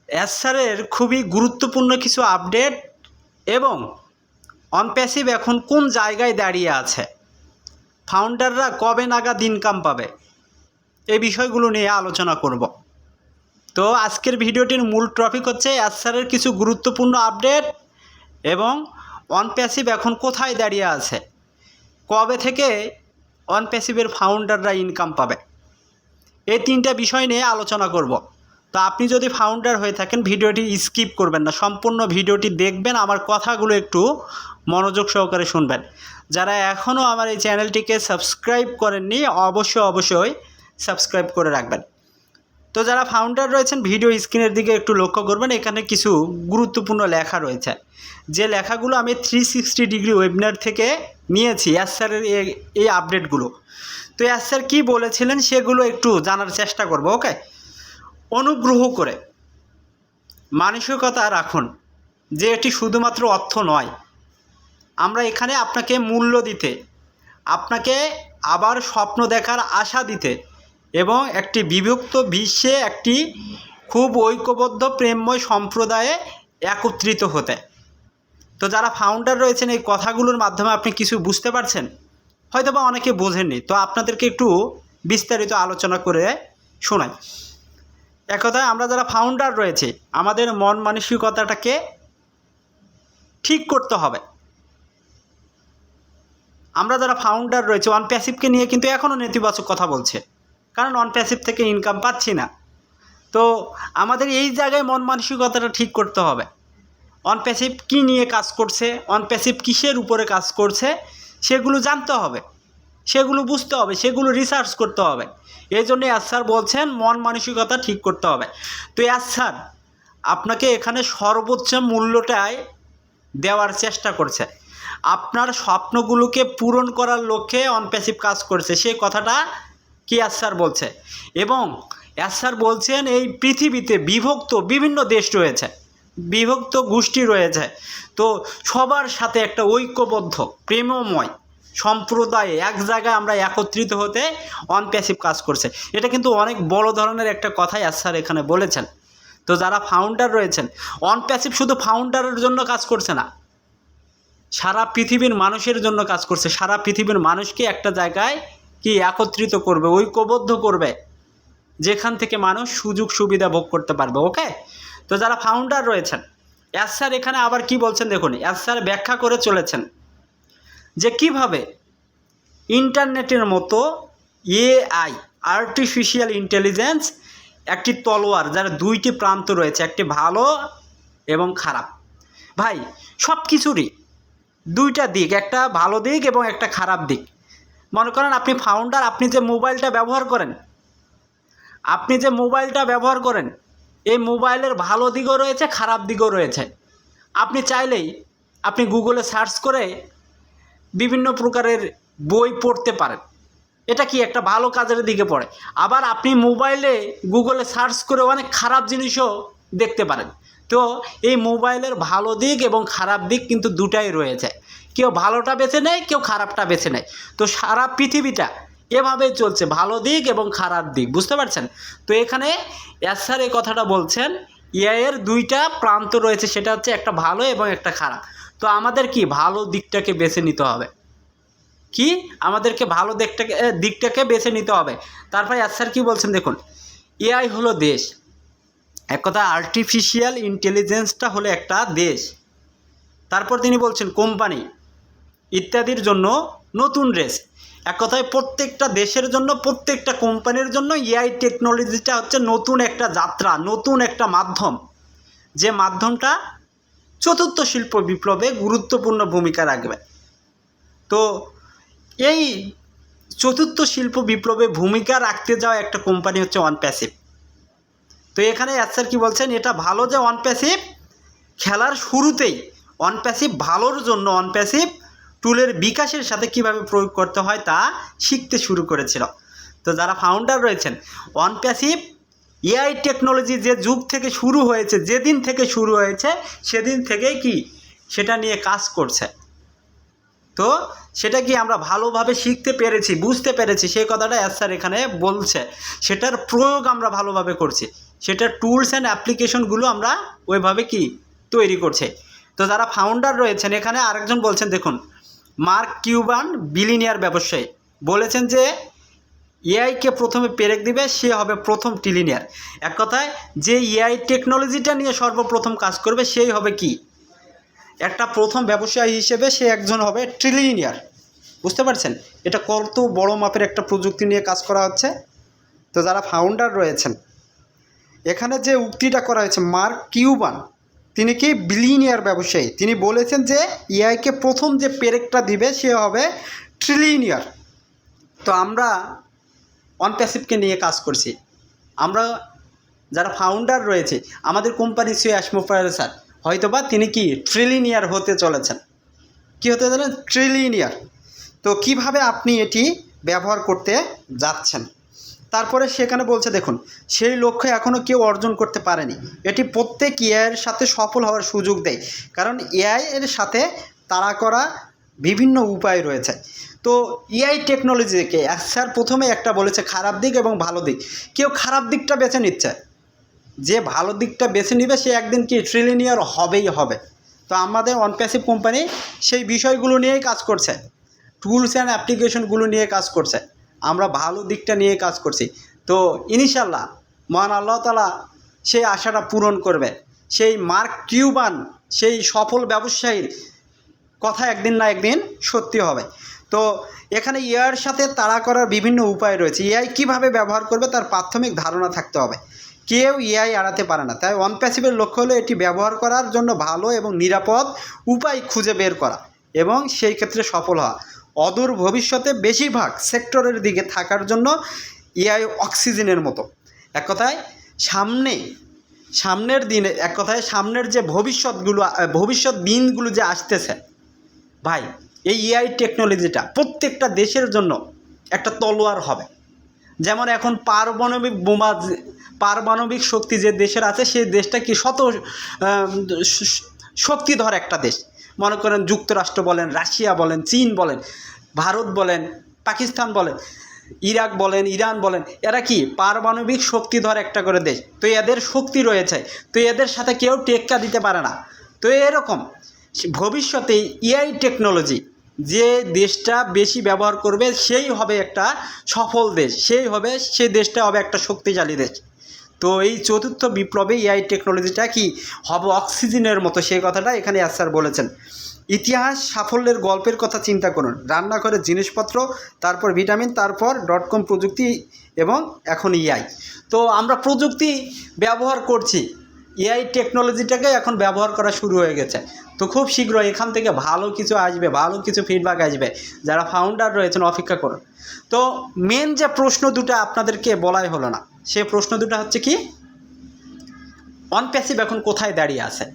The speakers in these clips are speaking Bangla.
এসআরের খুবই গুরুত্বপূর্ণ কিছু আপডেট এবং অনপ্যাসিভ এখন কোন জায়গায় দাঁড়িয়ে আছে, ফাউন্ডাররা কবে নাগাদ ইনকাম পাবে, এই বিষয়গুলো নিয়ে আলোচনা করব। তো আজকের ভিডিওটির মূল টপিক হচ্ছে এসআরের কিছু গুরুত্বপূর্ণ আপডেট এবং অনপ্যাসিভ এখন কোথায় দাঁড়িয়ে আছে, কবে থেকে অনপ্যাসিভের ফাউন্ডাররা ইনকাম পাবে, এই তিনটা বিষয় নিয়ে আলোচনা করব। তো আপনি যদি ফাউন্ডার হয়ে থাকেন ভিডিওটি স্কিপ করবেন না, সম্পূর্ণ ভিডিওটি দেখবেন, আমার কথাগুলো একটু মনোযোগ সহকারে শুনবেন। যারা এখনও আমার এই চ্যানেলটিকে সাবস্ক্রাইব করেননি অবশ্যই সাবস্ক্রাইব করে রাখবেন। তো যারা ফাউন্ডার রয়েছেন ভিডিও স্ক্রিনের দিকে একটু লক্ষ্য করবেন, এখানে কিছু গুরুত্বপূর্ণ লেখা রয়েছে, যে লেখাগুলো আমি 360 ডিগ্রি ওয়েবিনার থেকে নিয়েছি এসআরের এই আপডেটগুলো। তো এসআর কী বলেছিলেন সেগুলো একটু জানার চেষ্টা করব। ওকে, অনুগ্রহ করে মানসিকতা রাখুন যে এটি শুধুমাত্র অর্থ নয়, আমরা এখানে আপনাকে মূল্য দিতে, আপনাকে আবার স্বপ্ন দেখার আশা দিতে এবং একটি বিভক্ত বিশ্বে একটি খুব ঐক্যবদ্ধ প্রেমময় সম্প্রদায়ে একত্রিত হতে। তো যারা ফাউন্ডার রয়েছেন এই কথাগুলোর মাধ্যমে আপনি কিছু বুঝতে পারছেন, হয়তো বা অনেকে বোঝেননি, তো আপনাদেরকে একটু বিস্তারিত আলোচনা করে শোনাই। এক কথায় আমরা যারা ফাউন্ডার রয়েছে আমাদের মন মানসিকতাটাকে ঠিক করতে হবে। আমরা যারা ফাউন্ডার রয়েছে অনপ্যাসিভকে নিয়ে কিন্তু এখনও নেতিবাচক কথা বলছে, কারণ অনপ্যাসিভ থেকে ইনকাম পাচ্ছি না। তো আমাদের এই জায়গায় মন মানসিকতাটা ঠিক করতে হবে। অনপ্যাসিভ কী নিয়ে কাজ করছে, অনপ্যাসিভ কিসের উপরে কাজ করছে সেগুলো জানতে হবে, সেগুলো বুঝতে হবে, সেগুলো রিসার্চ করতে হবে। এই জন্যে স্যার বলছেন মন মানসিকতা ঠিক করতে হবে। তো স্যার আপনাকে এখানে সর্বোচ্চ মূল্যটাই দেওয়ার চেষ্টা করছে, আপনার স্বপ্নগুলোকে পূরণ করার লক্ষ্যে অনপ্যাসিভ কাজ করছে, সেই কথাটা কি স্যার বলছে। এবং স্যার বলছেন এই পৃথিবীতে বিভক্ত বিভিন্ন দেশ রয়েছে, বিভক্ত গোষ্ঠী রয়েছে, তো সবার সাথে একটা ঐক্যবদ্ধ প্রেমময় সম্প্রদায়ে এক জায়গায় আমরা একত্রিত হতে অনপ্যাসিভ কাজ করছে। এটা কিন্তু অনেক বড় ধরনের একটা কথাই স্যার এখানে বলেছেন। তো যারা ফাউন্ডার রয়েছেন অনপ্যাসিভ শুধু ফাউন্ডারের জন্য কাজ করছে না, সারা পৃথিবীর মানুষের জন্য কাজ করছে। সারা পৃথিবীর মানুষকে একটা জায়গায় কি একত্রিত করবে, ঐক্যবদ্ধ করবে, যেখান থেকে মানুষ সুযোগ সুবিধা ভোগ করতে পারবে। ওকে, তো যারা ফাউন্ডার রয়েছেন স্যার এখানে আবার কি বলছেন দেখুন, স্যার ব্যাখ্যা করে চলেছেন যে কিভাবে ইন্টারনেটের মতো এআই আর্টিফিশিয়াল ইন্টেলিজেন্স একটি তলোয়ার, যার দুইটি প্রান্ত রয়েছে, একটি ভালো এবং খারাপ। ভাই সব কিছুরই দুইটা দিক, একটা ভালো দিক এবং একটা খারাপ দিক। মনে করেন আপনি ফাউন্ডার, আপনি যে মোবাইলটা ব্যবহার করেন এই মোবাইলের ভালো দিকও রয়েছে, খারাপ দিকও রয়েছে। আপনি চাইলেই আপনি গুগলে সার্চ করে বিভিন্ন প্রকারের বই পড়তে পারেন, এটা কি একটা ভালো কাজের দিকে পড়ে। আবার আপনি মোবাইলে গুগলে সার্চ করে অনেক খারাপ জিনিসও দেখতে পারেন। তো এই মোবাইলের ভালো দিক এবং খারাপ দিক কিন্তু দুটাই রয়েছে, কেউ ভালোটা বেছে নেয়, কেউ খারাপটা বেছে নেয়। তো সারা পৃথিবীটা এভাবেই চলছে, ভালো দিক এবং খারাপ দিক, বুঝতে পারছেন। তো এখানে স্যার এই কথাটা বলছেন এর দুইটা প্রান্ত রয়েছে, সেটা হচ্ছে একটা ভালো এবং একটা খারাপ। তো আমাদের কি ভালো দিকটাকে বেছে নিতে হবে, কি আমাদেরকে ভালো দিকটাকে বেছে নিতে হবে। তারপরে স্যার কি বলছেন দেখুন, এআই হলো দেশ, এক কথা আর্টিফিশিয়াল ইন্টেলিজেন্সটা হলো একটা দেশ। তারপর তিনি বলছেন কোম্পানি ইত্যাদির জন্য নতুন রেস। এক কথায় প্রত্যেকটা দেশের জন্য, প্রত্যেকটা কোম্পানির জন্য এআই টেকনোলজিটা হচ্ছে নতুন একটা যাত্রা, নতুন একটা মাধ্যম, যে মাধ্যমটা চতুর্থ শিল্প বিপ্লবে গুরুত্বপূর্ণ ভূমিকা রাখবে। তো এই চতুর্থ শিল্প বিপ্লবে ভূমিকা রাখতে যাওয়া একটা কোম্পানি হচ্ছে অনপ্যাসিভ। তো এখানে স্যার কি বলছেন, এটা ভালো যে অনপ্যাসিভ খেলার শুরুতেই অনপ্যাসিভ ভালোর জন্য অনপ্যাসিভ টুলের বিকাশের সাথে কিভাবে প্রয়োগ করতে হয় তা শিখতে শুরু করেছিল। তো যারা ফাউন্ডার রয়েছেন অনপ্যাসিভ এআই টেকনোলজি যে যুগ থেকে শুরু হয়েছে, যেদিন থেকে শুরু হয়েছে সেদিন থেকেই কি সেটা নিয়ে কাজ করছে। তো সেটা কি আমরা ভালোভাবে শিখতে পেরেছি, বুঝতে পেরেছি, সেই কথাটা স্যার এখানে বলছে, সেটার প্রয়োগ আমরা ভালোভাবে করছি, সেটা টুলস অ্যান্ড অ্যাপ্লিকেশনগুলো আমরা ওইভাবে কি তৈরি করছে। তো যারা ফাউন্ডার রয়েছেন, এখানে আরেকজন বলছেন, দেখুন, মার্ক কিউবান বিলিনিয়ার ব্যবসায়ী বলেছেন যে এআইকে প্রথমে পেরেক দিবে সে হবে প্রথম ট্রিলিনিয়ার। এক কথায় যে এআই টেকনোলজিটা নিয়ে সর্বপ্রথম কাজ করবে সেই হবে কি একটা প্রথম ব্যবসায়ী হিসেবে সে একজন হবে ট্রিলিনিয়ার। বুঝতে পারছেন এটা কত বড় মাপের একটা প্রযুক্তি নিয়ে কাজ করা হচ্ছে। তো যারা ফাউন্ডার রয়েছেন, এখানে যে উক্তিটা করা হয়েছে, মার্ক কিউবান তিনি কি বিলিনিয়ার ব্যবসায়ী, তিনি বলেছেন যে এআইকে প্রথম যে পেরেকটা দিবে সে হবে ট্রিলিনিয়ার। তো আমরা অনপ্যাসিভকে নিয়ে কাজ করছি। আমরা যারা ফাউন্ডার রয়েছে, আমাদের কোম্পানি সিও অ্যাশমোফায়ার স্যার হয়তোবা তিনি কি ট্রিলিনিয়ার হতে চলেছেন। কী হতে চলেছেন? ট্রিলিনিয়ার। তো কিভাবে আপনি এটি ব্যবহার করতে যাচ্ছেন, তারপরে সেখানে বলছে, দেখুন, সেই লক্ষ্য এখনও কেউ অর্জন করতে পারেনি। এটি প্রত্যেক এআইয়ের সাথে সফল হওয়ার সুযোগ দেয়, কারণ এআই এর সাথে তাড়া করা বিভিন্ন উপায় রয়েছে। তো এআই টেকনোলজিকে স্যার প্রথমে একটা বলেছে খারাপ দিক এবং ভালো দিক। কেউ খারাপ দিকটা বেছে নিচ্ছে, যে ভালো দিকটা বেছে নিবে সে একদিন কি ট্রিলিনিয়ার হবেই হবে। তো আমাদের অনপ্যাসিভ কোম্পানি সেই বিষয়গুলো নিয়েই কাজ করছে, টুলস অ্যান্ড অ্যাপ্লিকেশনগুলো নিয়ে কাজ করছে। আমরা ভালো দিকটা নিয়ে কাজ করছি। তো ইনশাল্লাহ মহান আল্লাহ তাআলা সেই আশাটা পূরণ করবে। সেই মার্ক কিউবান, সেই সফল ব্যবসায়ীর কথা একদিন না একদিন সত্যি হবে। তো এখানে এআইয়ের সাথে তাড়া করার বিভিন্ন উপায় রয়েছে। এআই কীভাবে ব্যবহার করবে তার প্রাথমিক ধারণা থাকতে হবে। কেউ এআই এড়াতে পারে না। তাই অনপ্যাসিভের লক্ষ্য হলো এটি ব্যবহার করার জন্য ভালো এবং নিরাপদ উপায় খুঁজে বের করা এবং সেই ক্ষেত্রে সফল হওয়া। অদূর ভবিষ্যতে বেশিরভাগ সেক্টরের দিকে থাকার জন্য এআই অক্সিজেনের মতো। এক কথায় সামনের দিনে, এক কথায় সামনের যে ভবিষ্যৎ দিনগুলো যে আসতেছে ভাই, এই এআই টেকনোলজিটা প্রত্যেকটা দেশের জন্য একটা তলোয়ার হবে। যেমন এখন পারমাণবিক শক্তি যে দেশের আছে সেই দেশটা কি শক্তিধর একটা দেশ। মনে করেন যুক্তরাষ্ট্র বলেন, রাশিয়া বলেন, চীন বলেন, ভারত বলেন, পাকিস্তান বলেন, ইরাক বলেন, ইরান বলেন, এরা কি পারমাণবিক শক্তিধর একটা করে দেশ। তো এদের শক্তি রয়েছে, তো এদের সাথে কেউ টেক্কা দিতে পারে না। তো এরকম ভবিষ্যতে এআই টেকনোলজি যে দেশটা বেশি ব্যবহার করবে সেই হবে একটা সফল দেশ, সেই দেশটা হবে একটা শক্তিশালী দেশ। তো এই চতুর্থ বিপ্লবে এআই টেকনোলজিটা কি হবে অক্সিজেনের মতো, সেই কথাটা এখানে স্যার বলেছেন। ইতিহাস সাফল্যের গল্পের কথা চিন্তা করুন। রান্নাঘরের জিনিসপত্র, তারপর ভিটামিন, তারপর .com প্রযুক্তি এবং এখন এআই। তো আমরা প্রযুক্তি ব্যবহার করছি, এআই টেকনোলজিটাকে এখন ব্যবহার করা শুরু হয়ে গেছে। তো খুব শীঘ্র এখান থেকে ভালো কিছু আসবে, ভালো কিছু ফিডব্যাক আসবে। যারা ফাউন্ডার রয়েছেন অপেক্ষা করুন। তো মেন যে প্রশ্ন দুটো আপনাদেরকে বলাই হলো না, সে প্রশ্ন দুটো হচ্ছে কি, অনপ্যাসিভ এখন কোথায় দাঁড়িয়ে আছে।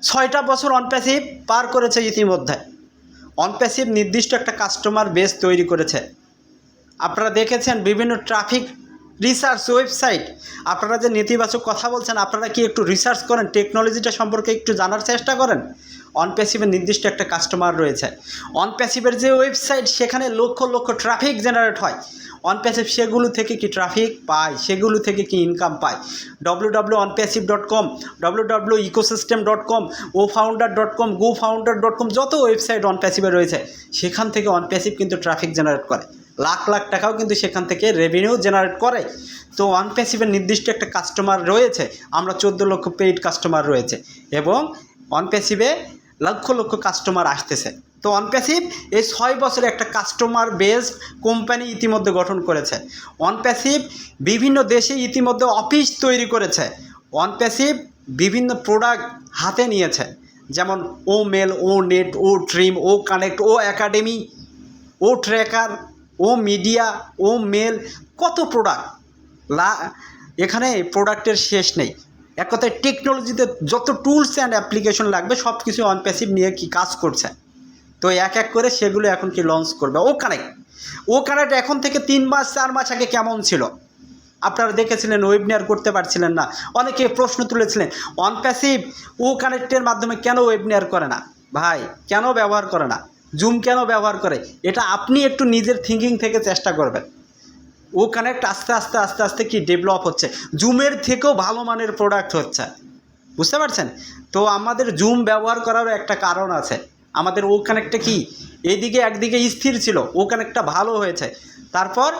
6টা বছর অনপ্যাসিভ পার করেছে ইতিমধ্যে। অনপ্যাসিভ নির্দিষ্ট একটা কাস্টমার বেস তৈরি করেছে। আপনারা দেখেছেন বিভিন্ন ট্রাফিক রিসার্চ ওয়েবসাইট, আপনারা যে নেতিবাচক কথা বলছেন, আপনারা কি একটু রিসার্চ করেন, টেকনোলজিটা সম্পর্কে একটু জানার চেষ্টা করেন। অনপ্যাসিভের নির্দিষ্ট একটা কাস্টমার রয়েছে। অনপ্যাসিভের যে ওয়েবসাইট সেখানে লক্ষ লক্ষ ট্রাফিক জেনারেট হয়। অনপ্যাসিভ সেগুলো থেকে কি ট্রাফিক পায়, সেগুলো থেকে কি ইনকাম পায়। www.onpassive.com, www.ecosystem.com, ofounder.com, gofounder.com, যত ওয়েবসাইট অনপ্যাসিভে রয়েছে সেখান থেকে অনপ্যাসিভ কিন্তু ট্রাফিক জেনারেট করে, লাখ লাখ টাকাও কিন্তু সেখান থেকে রেভিনিউ জেনারেট করে। তো অনপ্যাসিভের নির্দিষ্ট একটা কাস্টমার রয়েছে, আমরা 14 লক্ষ পেইড কাস্টমার রয়েছে এবং অনপ্যাসিভে লক্ষ লক্ষ কাস্টমার আসতেছে। তো অনপ্যাসিভ এই 6 বছরে একটা কাস্টমার বেস কোম্পানি ইতিমধ্যে গঠন করেছে। অনপ্যাসিভ বিভিন্ন দেশে ইতিমধ্যে অফিস তৈরি করেছে। অনপ্যাসিভ বিভিন্ন প্রোডাক্ট হাতে নিয়েছে, যেমন ও মেল, ও নেট, ও ড্রিম, ও কানেক্ট, ও একাডেমি, ও ট্র্যাকার, ও মিডিয়া, ও মেল, কত প্রোডাক্ট। এখানে প্রোডাক্টের শেষ নেই। এক কথায় টেকনোলজিতে যত টুলস অ্যান্ড অ্যাপ্লিকেশন লাগবে সব কিছু অনপ্যাসিভ নিয়ে কি কাজ করছে। তো এক এক করে সেগুলো এখন কি লঞ্চ করবে। ও কানেক্ট এখন থেকে 3 মাস 4 মাস আগে কেমন ছিল আপনারা দেখেছিলেন, ওয়েবিনার করতে পারছিলেন না, অনেকে প্রশ্ন তুলেছিলেন অনপ্যাসিভ ও কানেক্টের মাধ্যমে কেন ওয়েবিনার করে না। ভাই কেন ব্যবহার করে না, জুম কেন ব্যবহার করে, এটা আপনি একটু নিজের থিঙ্কিং থেকে চেষ্টা করবেন। ও কানেক্ট আস্তে আস্তে আস্তে আস্তে কি ডেভেলপ হচ্ছে, জুমের থেকেও ভালো মানের প্রোডাক্ট হচ্ছে, বুঝতে পারছেন? তো আমাদের জুম ব্যবহার করারও একটা কারণ আছে। আমাদের ও কানেক্টটা কি এইদিকে একদিকে স্থির ছিল, ও কানেক্টটা ভালো হয়েছে, তারপর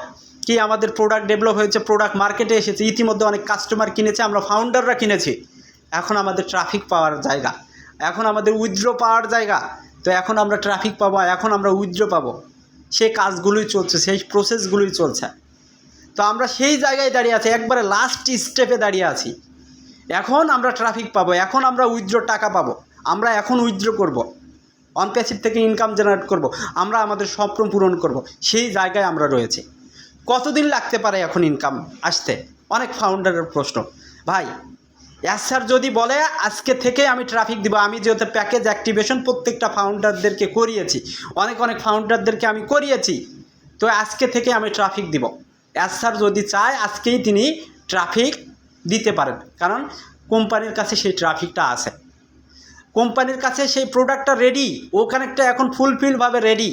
কি আমাদের প্রোডাক্ট ডেভেলপ হয়েছে, প্রোডাক্ট মার্কেটে এসেছে, ইতিমধ্যে অনেক কাস্টমার কিনেছে, আমরা ফাউন্ডাররা কিনেছি। এখন আমাদের ট্রাফিক পাওয়ার জায়গা, এখন আমাদের উইথড্র পাওয়ার জায়গা। তো এখন আমরা ট্রাফিক পাবো, এখন আমরা উইথড্র পাবো, সেই কাজগুলোই চলছে, সেই প্রসেসগুলোই চলছে। তো আমরা সেই জায়গায় দাঁড়িয়ে আছি, একবারে লাস্ট স্টেপে দাঁড়িয়ে আছি। এখন আমরা ট্রাফিক পাবো, এখন আমরা উইথড্র টাকা পাবো, আমরা এখন উইথড্র করব, অন প্যাসিভ থেকে ইনকাম জেনারেট করব, আমরা আমাদের স্বপ্ন পূরণ করব, সেই জায়গায় আমরা রয়েছি। কতদিন লাগতে পারে এখন ইনকাম আসতে? অনেক ফাউন্ডারের প্রশ্ন। ভাই স্যার যদি বলে আজকে থেকে আমি ট্রাফিক দিব, আমি যেহেতু প্যাকেজ অ্যাক্টিভেশন প্রত্যেকটা ফাউন্ডারদেরকে করিয়েছি, অনেক ফাউন্ডারদেরকে আমি করিয়েছি, তো আজকে থেকে আমি ট্রাফিক দিব। স্যার যদি চায় আজকেই তিনি ট্রাফিক দিতে পারেন, কারণ কোম্পানির কাছে সেই ট্রাফিকটা আছে, কোম্পানির কাছে সেই প্রোডাক্টটা রেডি, ও কানেক্টটা এখন ফুলফিলভাবে রেডি।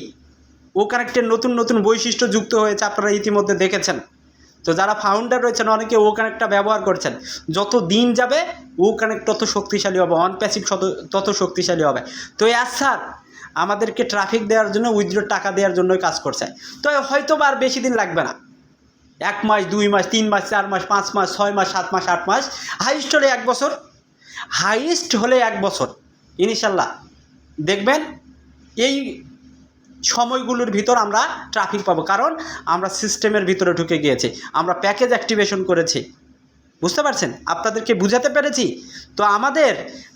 ও কানেক্টের নতুন নতুন বৈশিষ্ট্য যুক্ত হয়েছে, আপনারা ইতিমধ্যে দেখেছেন। তো যারা ফাউন্ডার রয়েছেন অনেকে ও কানেক্টটা ব্যবহার করছেন। যত দিন যাবে ও কানেক্ট তত শক্তিশালী হবে, অন প্যাসিভ তত শক্তিশালী হবে। তো স্যার আমাদেরকে ট্রাফিক দেওয়ার জন্য, উইথড্র টাকা দেওয়ার জন্যই কাজ করছে। তো হয়তো বা আর বেশি দিন লাগবে না, 1 মাস 2 মাস 3 মাস 4 মাস 5 মাস 6 মাস 7 মাস 8 মাস, হাইস্ট হলে 1 বছর, হাইস্ট হলে 1 বছর ইনশাল্লাহ দেখবেন এই সময়গুলোর ভিতর আমরা ট্রাফিক পাবো, কারণ আমরা সিস্টেমের ভিতরে ঢুকে গিয়েছি, আমরা প্যাকেজ অ্যাক্টিভেশন করেছি। বুঝতে পারছেন? আপনাদেরকে বুঝাতে পেরেছি? তো আমাদের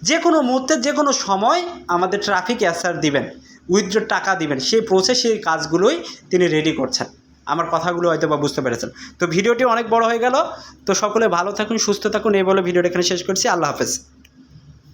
যে কোনো মুহূর্তে যে কোনো সময় আমাদের ট্রাফিক অ্যাসার দিবেন, উইথড্র টাকা দিবেন, সেই প্রসেস সেই কাজগুলোই তিনি রেডি করছেন। আমার কথাগুলো হয়তো বা বুঝতে পেরেছেন। তো ভিডিওটি অনেক বড় হয়ে গেল, তো সকলে ভালো থাকুন, সুস্থ থাকুন, এই বলে ভিডিওটা এখানে শেষ করছি। আল্লাহ হাফেজ।